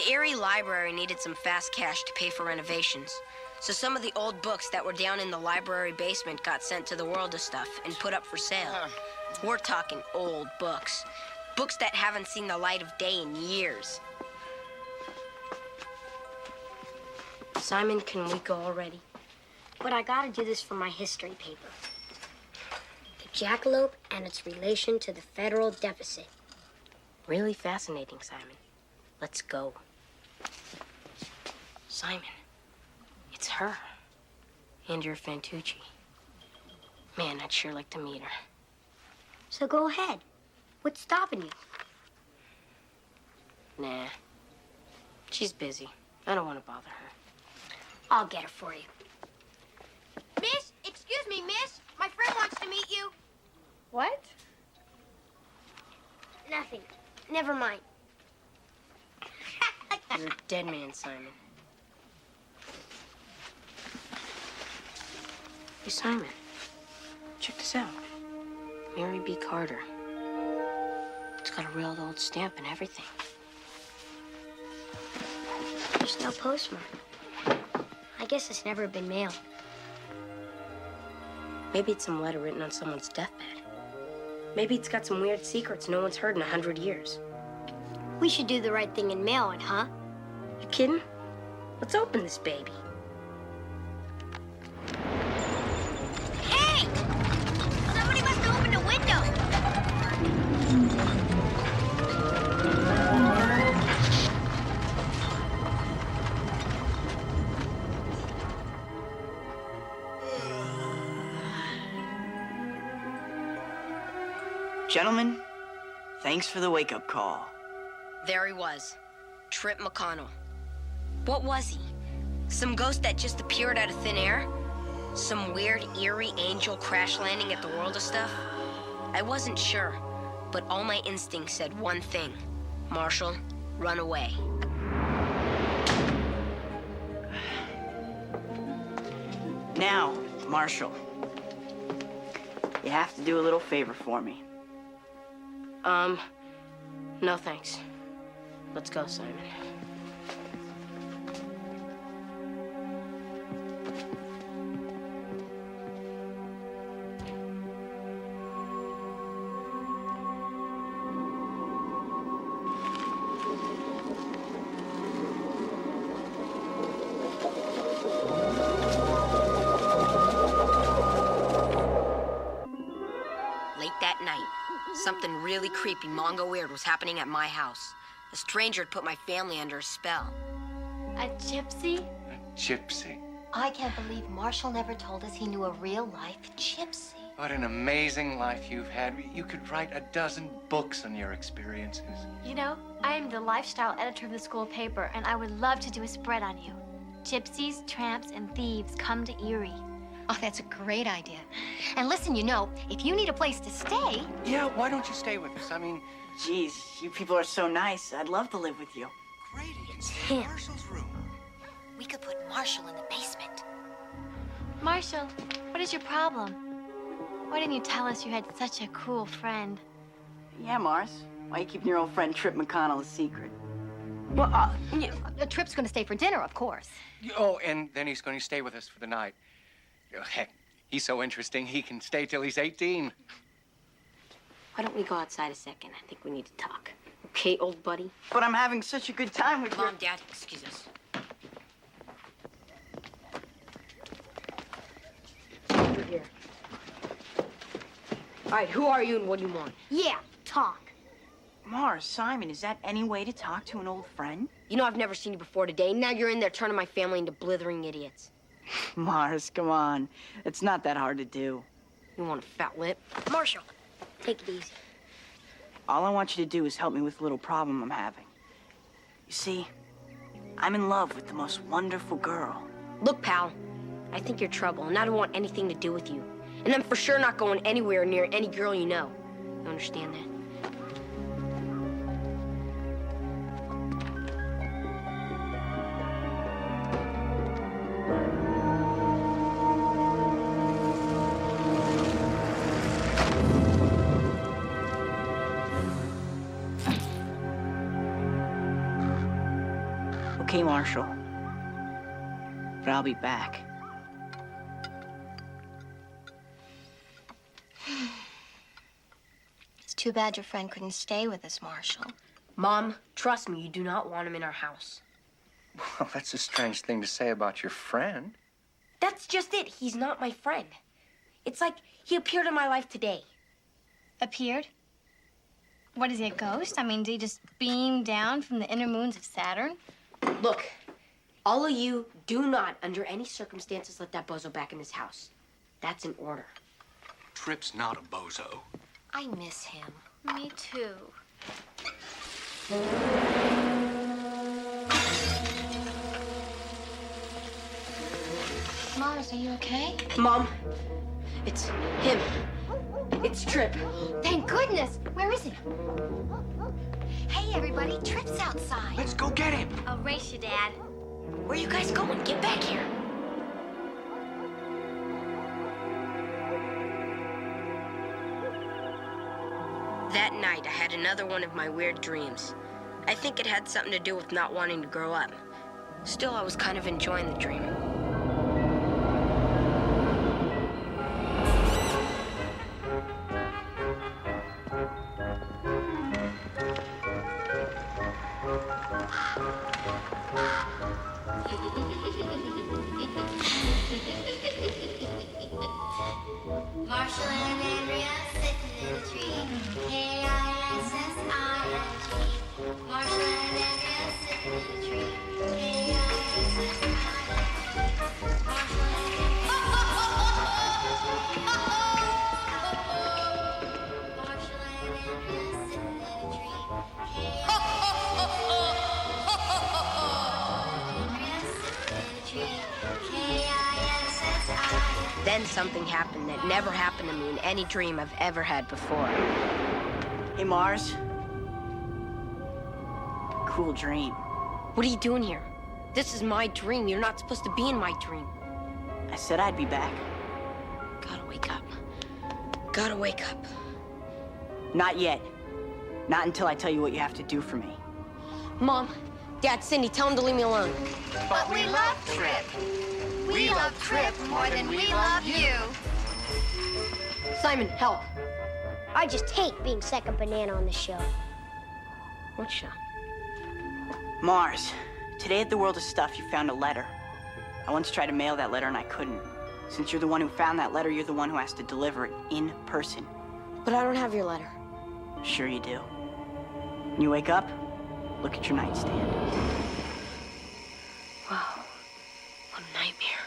The Eerie library needed some fast cash to pay for renovations. So some of the old books that were down in the library basement got sent to the World of Stuff and put up for sale. We're talking old books. Books that haven't seen the light of day in years. Simon, can we go already? But I gotta do this for my history paper. The jackalope and its relation to the federal deficit. Really fascinating, Simon. Let's go. Simon, it's her. Andrea Fantucci. Man, I'd sure like to meet her. So go ahead. What's stopping you? Nah. She's busy. I don't want to bother her. I'll get her for you. Miss, excuse me, miss. My friend wants to meet you. What? Nothing. Never mind. You're a dead man, Simon. Hey, Simon. Check this out. Mary B. Carter. It's got a real old stamp and everything. There's no postmark. I guess it's never been mailed. Maybe it's some letter written on someone's deathbed. Maybe it's got some weird secrets no one's heard in 100 years. We should do the right thing and mail it, huh? You kidding? Let's open this baby. Hey! Somebody must have opened a window. Gentlemen, thanks for the wake-up call. There he was. Trip McConnell. What was he? Some ghost that just appeared out of thin air? Some weird, eerie angel crash landing at the World of Stuff? I wasn't sure, but all my instincts said one thing. Marshall, run away. Now, Marshall, you have to do a little favor for me. No thanks. Let's go, Simon. Late that night, something really creepy, mongo weird was happening at my house. A stranger had put my family under a spell. A gypsy? Gypsy. I can't believe Marshall never told us he knew a real-life gypsy. What an amazing life you've had. You could write a dozen books on your experiences. You know, I am the lifestyle editor of the school paper, and I would love to do a spread on you. Gypsies, tramps, and thieves come to Eerie. Oh, that's a great idea. And listen, you know, if you need a place to stay... Yeah, why don't you stay with us? I mean... Geez, you people are so nice. I'd love to live with you. Great, It's him. Marshall's room. We could put Marshall in the basement. Marshall, what is your problem? Why didn't you tell us you had such a cool friend? Yeah, Mars. Why are you keeping your old friend Trip McConnell a secret? Well, Trip's gonna stay for dinner, of course. Oh, and then he's going to stay with us for the night. Oh, heck, he's so interesting, he can stay till he's 18. Why don't we go outside a second? I think we need to talk. Okay, old buddy? But I'm having such a good time with Mom, Dad, excuse us. Over here. All right, who are you and what do you want? Yeah, talk. Mars, Simon, is that any way to talk to an old friend? You know I've never seen you before today. Now you're in there turning my family into blithering idiots. Mars, come on. It's not that hard to do. You want a fat lip? Marshall, take it easy. All I want you to do is help me with a little problem I'm having. You see, I'm in love with the most wonderful girl. Look, pal, I think you're trouble, and I don't want anything to do with you. And I'm for sure not going anywhere near any girl you know. You understand that? Okay, Marshall. But I'll be back. It's too bad your friend couldn't stay with us, Marshall. Mom, trust me, you do not want him in our house. Well, that's a strange thing to say about your friend. That's just it. He's not my friend. It's like he appeared in my life today. Appeared? What is he, a ghost? I mean, did he just beam down from the inner moons of Saturn? Look, all of you do not, under any circumstances, let that bozo back in this house. That's an order. Trip's not a bozo. I miss him. Me too. Mars, are you okay? Mom, it's him. It's Trip. Thank goodness. Where is he? Hey, everybody, Trip's outside. Let's go get him. I'll race you, Dad. Where you guys going? Get back here. That night, I had another one of my weird dreams. I think it had something to do with not wanting to grow up. Still, I was kind of enjoying the dream. Marshall and Andrea sitting in a tree. K-I-S-S-I-N-G. Marshall and Andrea sitting in a tree. K-I-S-S-I-N-G. Marshall and Andrea. Marshall and Andrea sitting in a tree. K-I-S-S-I-N-G. Then something happened that never happened to me in any dream I've ever had before. Hey, Mars. Cool dream. What are you doing here? This is my dream. You're not supposed to be in my dream. I said I'd be back. Gotta wake up. Gotta wake up. Not yet. Not until I tell you what you have to do for me. Mom, Dad, Cindy, tell him to leave me alone. But we love Trip. We love Trip more than we love you. Simon, help. I just hate being second banana on the show. What show? Mars, today at the World of Stuff, you found a letter. I once tried to mail that letter and I couldn't. Since you're the one who found that letter, you're the one who has to deliver it in person. But I don't have your letter. Sure you do. When you wake up, look at your nightstand. Wow. What a nightmare.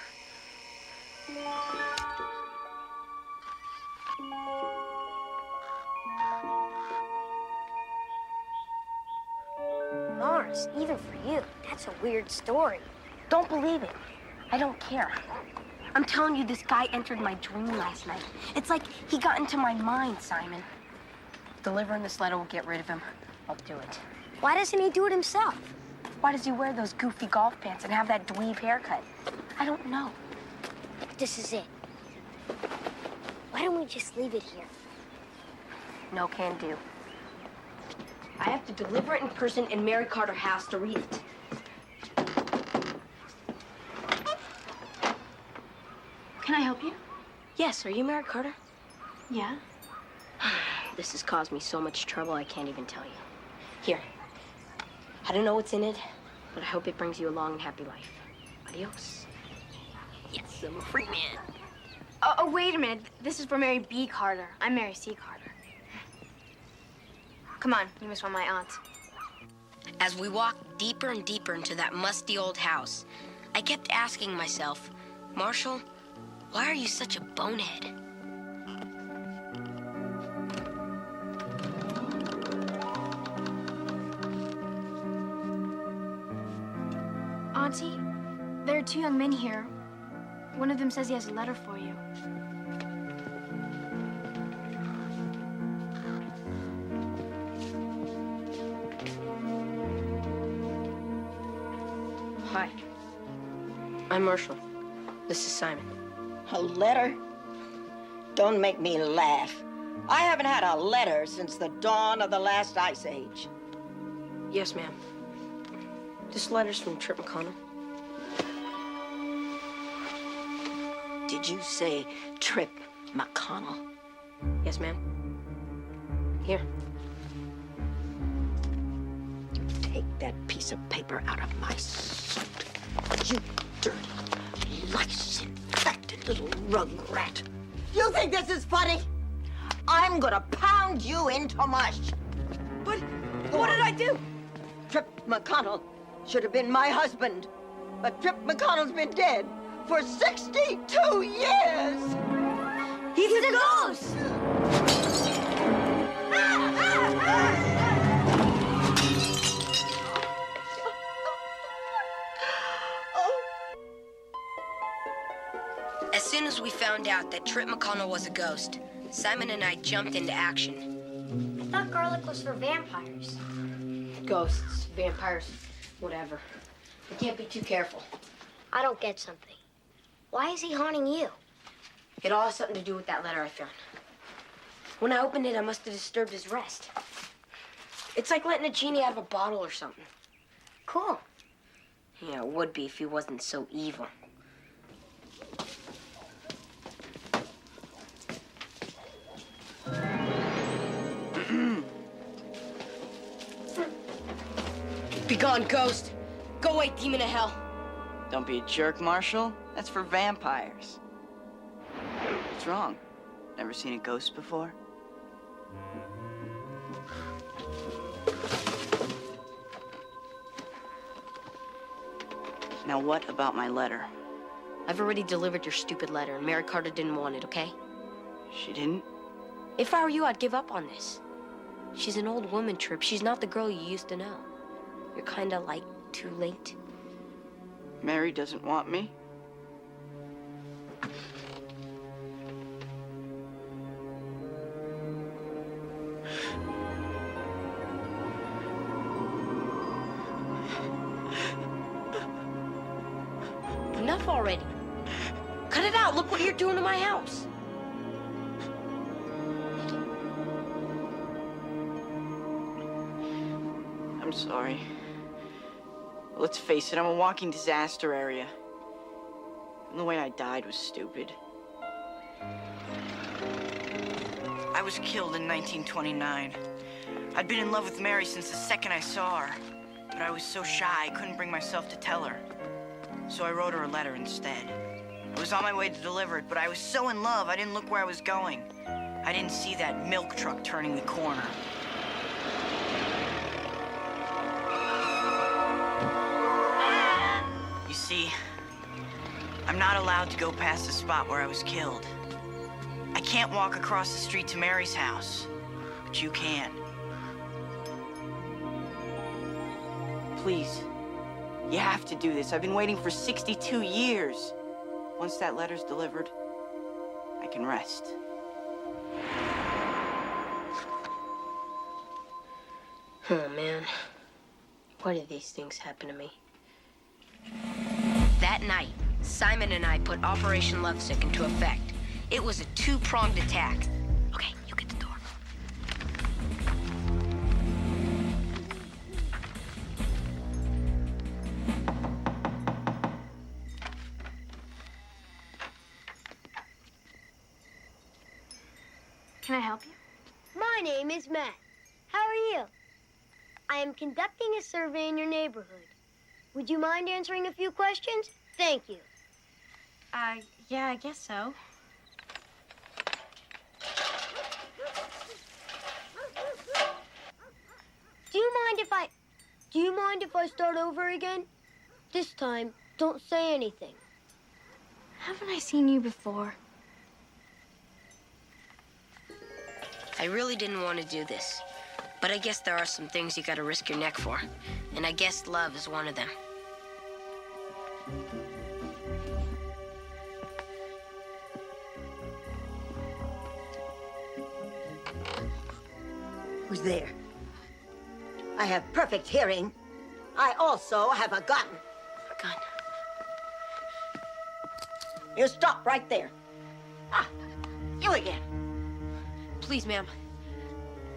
Mars, even for you, that's a weird story. Don't believe it. I don't care. I'm telling you, this guy entered my dream last night. It's like he got into my mind, Simon. Delivering this letter will get rid of him. I'll do it. Why doesn't he do it himself? Why does he wear those goofy golf pants and have that dweeb haircut? I don't know. This is it. Why don't we just leave it here? No can do. I have to deliver it in person, and Mary Carter has to read it. Can I help you? Yes, are you Mary Carter? Yeah. This has caused me so much trouble I can't even tell you. Here. I don't know what's in it, but I hope it brings you a long and happy life. Adios. Yes, I'm a free man. Oh, wait a minute. This is for Mary B. Carter. I'm Mary C. Carter. Come on, you missed one of my aunts. As we walked deeper and deeper into that musty old house, I kept asking myself, Marshall, why are you such a bonehead? Auntie, there are two young men here. One of them says he has a letter for you. Hi. I'm Marshall. This is Simon. A letter? Don't make me laugh. I haven't had a letter since the dawn of the last ice age. Yes, ma'am. This letter's from Trip McConnell. Did you say Trip McConnell? Yes, ma'am. Here. Take that piece of paper out of my suit. You dirty, lice-infected little rugrat. You think this is funny? I'm gonna pound you into mush. But what did I do? Trip McConnell should have been my husband. But Trip McConnell's been dead for 62 years. He's a ghost! As soon as we found out that Trip McConnell was a ghost, Simon and I jumped into action. I thought garlic was for vampires. Ghosts, vampires, whatever. We can't be too careful. I don't get something. Why is he haunting you? It all has something to do with that letter I found. When I opened it, I must have disturbed his rest. It's like letting a genie out of a bottle or something. Cool. Yeah, it would be if he wasn't so evil. Be gone, ghost. Go away, demon of hell. Don't be a jerk, Marshall. That's for vampires. What's wrong? Never seen a ghost before? Now, what about my letter? I've already delivered your stupid letter, and Mary Carter didn't want it, okay? She didn't? If I were you, I'd give up on this. She's an old woman, Trip. She's not the girl you used to know. You're kinda like too late. Mary doesn't want me? Enough already. Cut it out. Look what you're doing to my house. I'm sorry. Let's face it, I'm a walking disaster area. And the way I died was stupid. I was killed in 1929. I'd been in love with Mary since the second I saw her. But I was so shy, I couldn't bring myself to tell her. So I wrote her a letter instead. I was on my way to deliver it, but I was so in love, I didn't look where I was going. I didn't see that milk truck turning the corner. You see, I'm not allowed to go past the spot where I was killed. I can't walk across the street to Mary's house, but you can. Please, you have to do this. I've been waiting for 62 years. Once that letter's delivered, I can rest. Oh, man. Why did these things happen to me? That night, Simon and I put Operation Lovesick into effect. It was a two-pronged attack. Okay, you get the door. Can I help you? My name is Matt. How are you? I am conducting a survey in your neighborhood. Would you mind answering a few questions? Thank you. Yeah, I guess so. Do you mind if I start over again? This time, don't say anything. Haven't I seen you before? I really didn't want to do this, but I guess there are some things you gotta risk your neck for, and I guess love is one of them. Who's there? I have perfect hearing. I also have a gun. A gun. You stop right there. Ah, you again. Please, ma'am.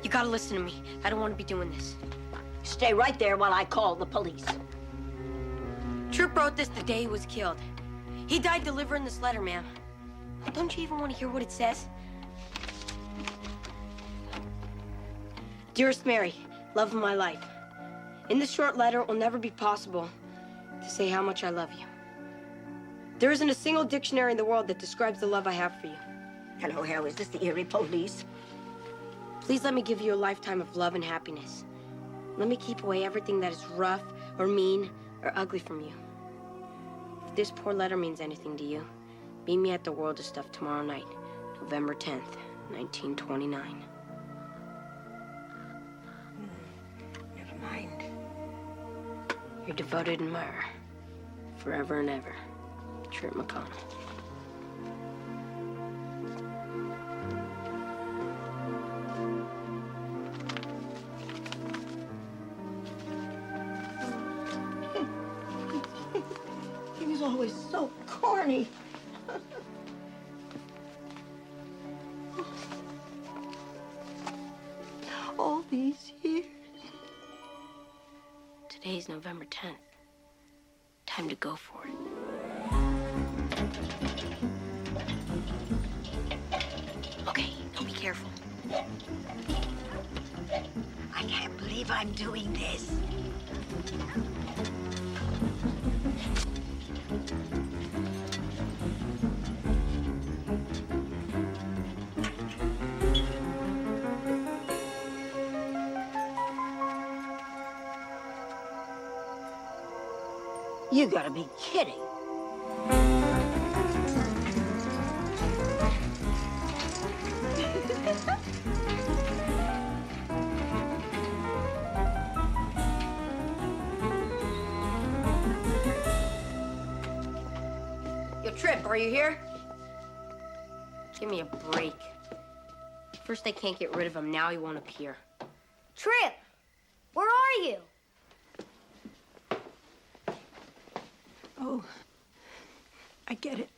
You gotta listen to me. I don't want to be doing this. Stay right there while I call the police. Trip wrote this the day he was killed. He died delivering this letter, ma'am. Don't you even want to hear what it says? Dearest Mary, love of my life. In this short letter, it will never be possible to say how much I love you. There isn't a single dictionary in the world that describes the love I have for you. Hello, Hal. Is this the Eerie police? Please let me give you a lifetime of love and happiness. Let me keep away everything that is rough or mean or ugly from you. If this poor letter means anything to you, meet me at the World of Stuff tomorrow night, November 10th, 1929. Never mind. Your devoted admirer, forever and ever, Trip McConnell. He was always so corny. All these years. Today's November 10th. Time to go for it. Okay, now be careful. I can't believe I'm doing this. You gotta be kidding. Yo, Trip, are you here? Give me a break. First I can't get rid of him, now he won't appear. Trip, where are you? Oh, I get it.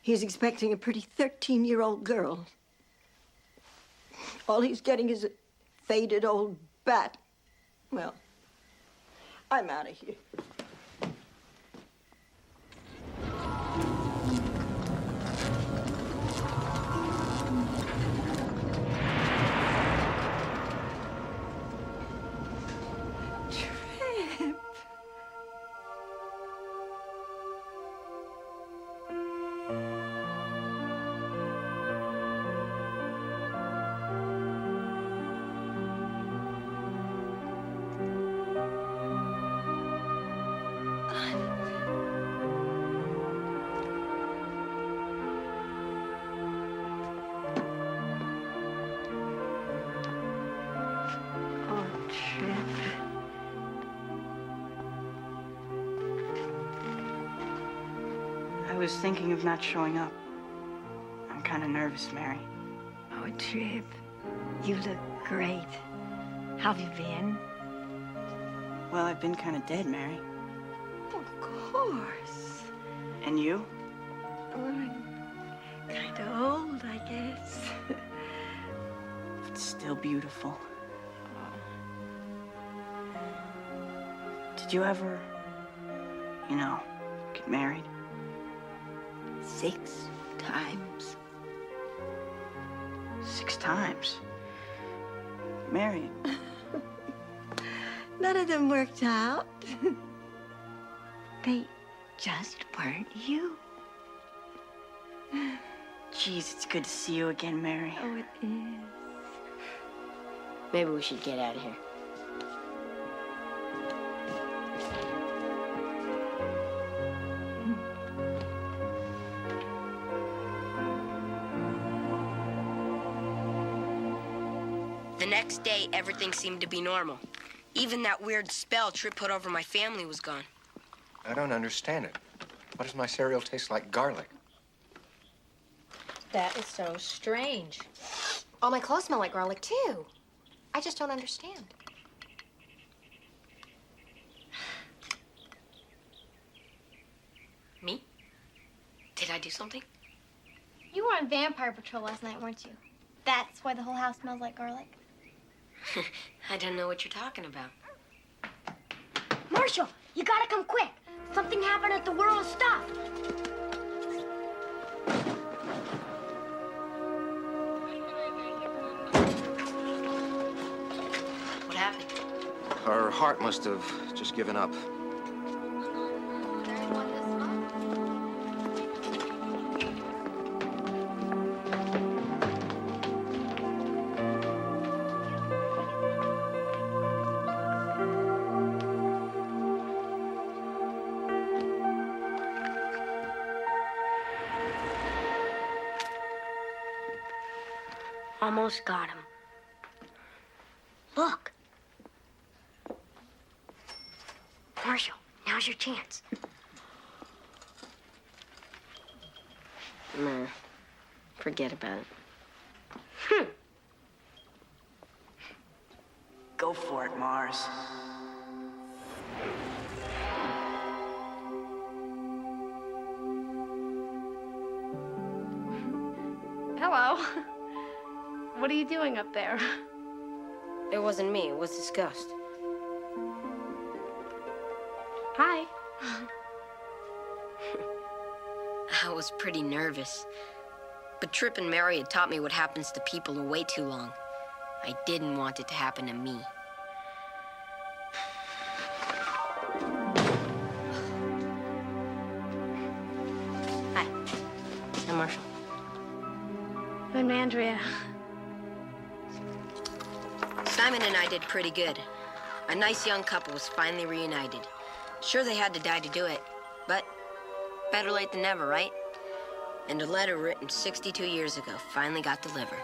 He's expecting a pretty 13-year-old girl. All he's getting is a faded old bat. Well, I'm out of here. I was thinking of not showing up. I'm kind of nervous, Mary. Oh, Trip, you look great. How have you been? Well, I've been kind of dead, Mary. Of course. And you? Oh, I'm kind of old, I guess. But still beautiful. Did you ever, get married? 6 times. 6 times? Mary. None of them worked out. They just weren't you. Geez, it's good to see you again, Mary. Oh, it is. Maybe we should get out of here. The next day, everything seemed to be normal. Even that weird spell Trip put over my family was gone. I don't understand it. Why does my cereal taste like garlic? That is so strange. All my clothes smell like garlic, too. I just don't understand. Me? Did I do something? You were on Vampire Patrol last night, weren't you? That's why the whole house smells like garlic. I don't know what you're talking about. Marshall, You gotta come quick. Something happened at the World of Stuff. What happened? Her heart must have just given up. Almost got him. Look. Marshall, now's your chance. Nah, forget about it. Go for it, Mars. Hello. What are you doing up there? It wasn't me, it was disgust. Hi. I was pretty nervous. But Trip and Mary had taught me what happens to people who wait too long. I didn't want it to happen to me. Hi. I'm Marshall. I'm Andrea. Simon and I did pretty good. A nice young couple was finally reunited. Sure, they had to die to do it, but better late than never, right? And a letter written 62 years ago finally got delivered.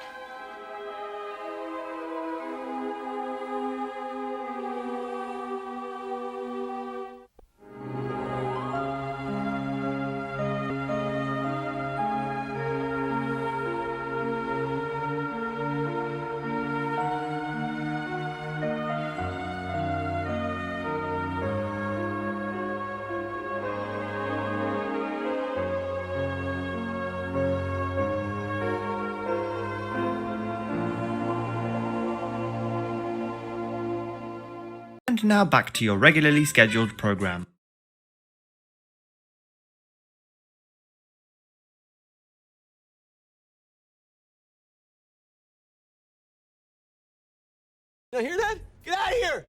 And now back to your regularly scheduled program. You hear that? Get out of here!